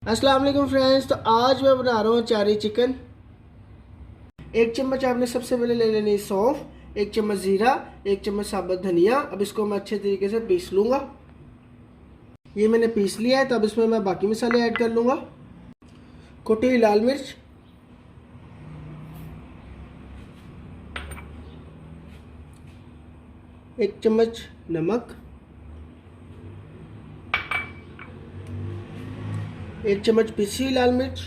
अस्सलाम वालेकुम फ्रेंड्स। तो आज मैं बना रहा हूँ चारी चिकन। एक चम्मच आपने सबसे पहले ले लेनी सौंफ, एक चम्मच ज़ीरा, एक चम्मच साबुत धनिया। अब इसको मैं अच्छे तरीके से पीस लूँगा। ये मैंने पीस लिया है। तो अब इसमें मैं बाकी मसाले ऐड कर लूँगा। कुटी हुई लाल मिर्च, एक चम्मच नमक, एक चम्मच पिसी हुई लाल मिर्च,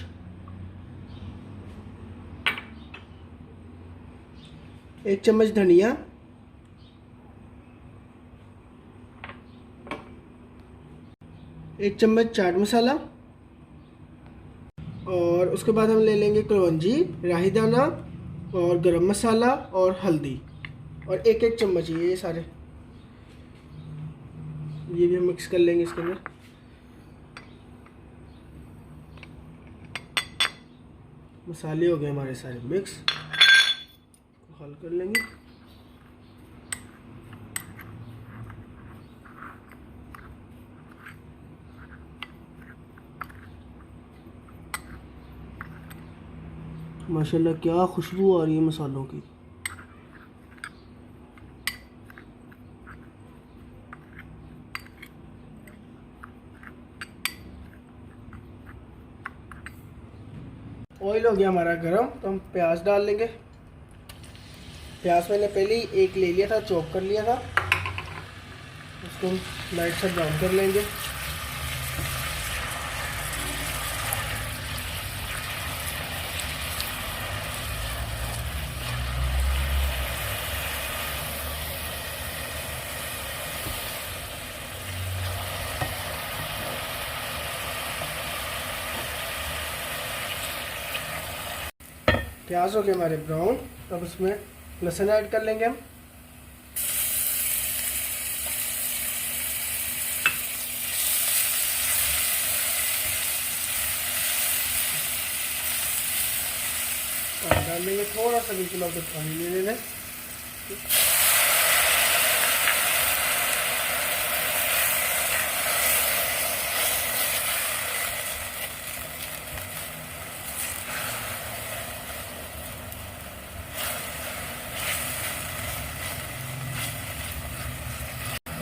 एक चम्मच धनिया, एक चम्मच चाट मसाला, और उसके बाद हम ले लेंगे कलौंजी, राही दाना और गरम मसाला और हल्दी, और एक एक चम्मच ये सारे ये भी हम मिक्स कर लेंगे इसके अंदर। मसाले हो गए हमारे सारे मिक्स, हल कर लेंगे। माशाल्लाह क्या खुशबू आ रही है मसालों की। ऑयल हो गया हमारा गरम। तो हम प्याज डाल लेंगे। प्याज मैंने पहले ही एक ले लिया था, चॉप कर लिया था। उसको लाइट से ब्राउन कर लेंगे। प्याज हो गए हमारे ब्राउन। अब उसमें लहसुन ऐड कर लेंगे हम। और डाल देंगे थोड़ा सा, बिल्कुल आपको पानी ले लेना है।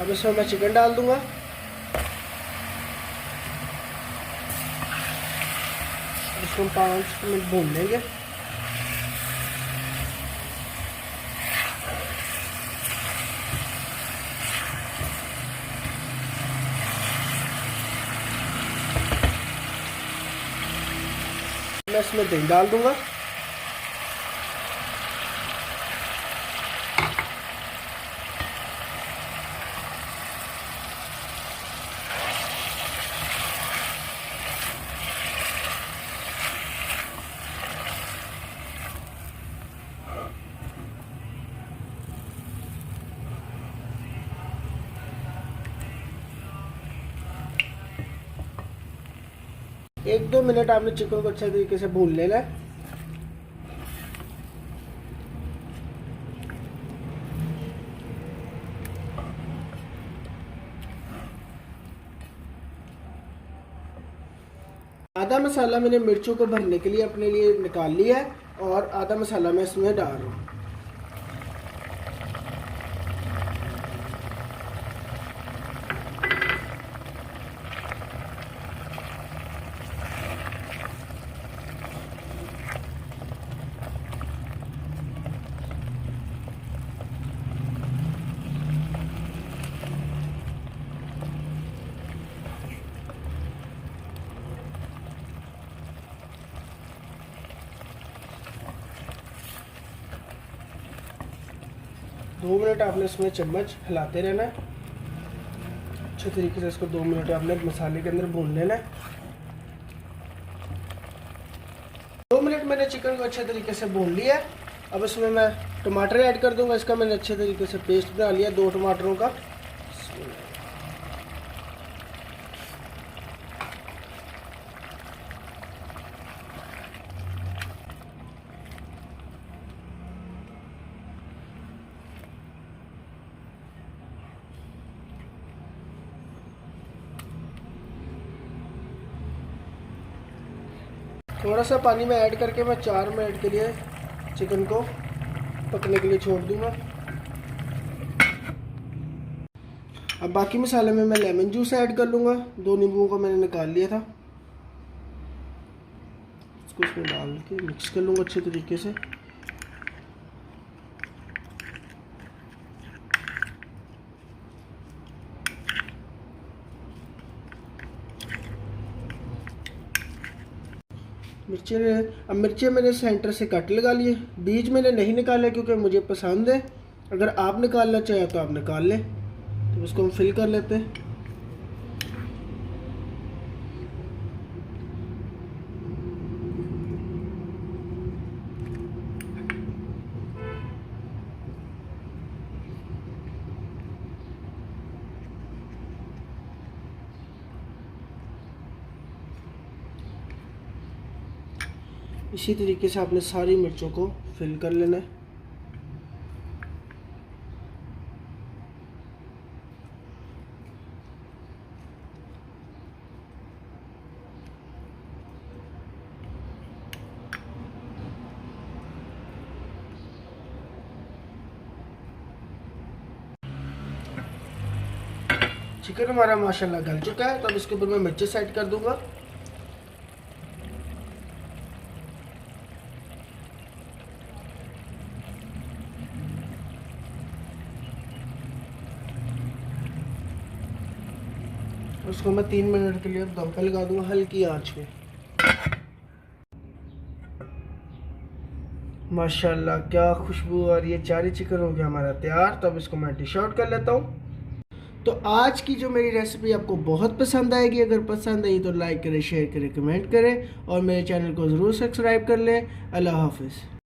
अब इसमें मैं चिकन डाल दूंगा। इसको 5 मिनट भून लेंगे। मैं इसमें दही डाल दूंगा। एक दो मिनट आपने चिकन को अच्छे तरीके से भून लेना है। आधा मसाला मैंने मिर्चों को भरने के लिए अपने लिए निकाल लिया है, और आधा मसाला मैं इसमें डाल रहा हूँ। 2 मिनट आपने इसमें चम्मच हिलाते रहना है। अच्छे तरीके से इसको 2 मिनट आपने मसाले के अंदर भून लेना है। 2 मिनट मैंने चिकन को अच्छे तरीके से भून लिया है। अब इसमें मैं टमाटर ऐड कर दूंगा। इसका मैंने अच्छे तरीके से पेस्ट बना लिया 2 टमाटरों का। 2 थोड़ा सा पानी में ऐड करके मैं 4 मिनट के लिए चिकन को पकने के लिए छोड़ दूँगा। अब बाकी मसाले में मैं लेमन जूस ऐड कर लूँगा। 2 नींबुओं को मैंने निकाल लिया था, इसको इसमें डाल के मिक्स कर लूँगा अच्छे तरीके से। अब मिर्चें मैंने सेंटर से कट लगा लिए, बीज मैंने नहीं निकाले क्योंकि मुझे पसंद है। अगर आप निकालना चाहें तो आप निकाल लें। तो इसको हम फिल कर लेते हैं। इसी तरीके से आपने सारी मिर्चों को फिल कर लेना है। चिकन हमारा माशाल्लाह गल चुका है, तो अब इसके ऊपर मैं मिर्चें सेट कर दूंगा। उसको मैं 3 मिनट के लिए दम पे लगा दूंगा हल्की आंच पे। माशाल्लाह क्या खुशबू आ रही है। 4 चिकन हो गया हमारा तैयार। तो अब इसको मैं डिश आउट कर लेता हूँ। तो आज की जो मेरी रेसिपी आपको बहुत पसंद आएगी। अगर पसंद आई तो लाइक करें, शेयर करें, कमेंट करें और मेरे चैनल को ज़रूर सब्सक्राइब कर लें। अल्लाह हाफिज़।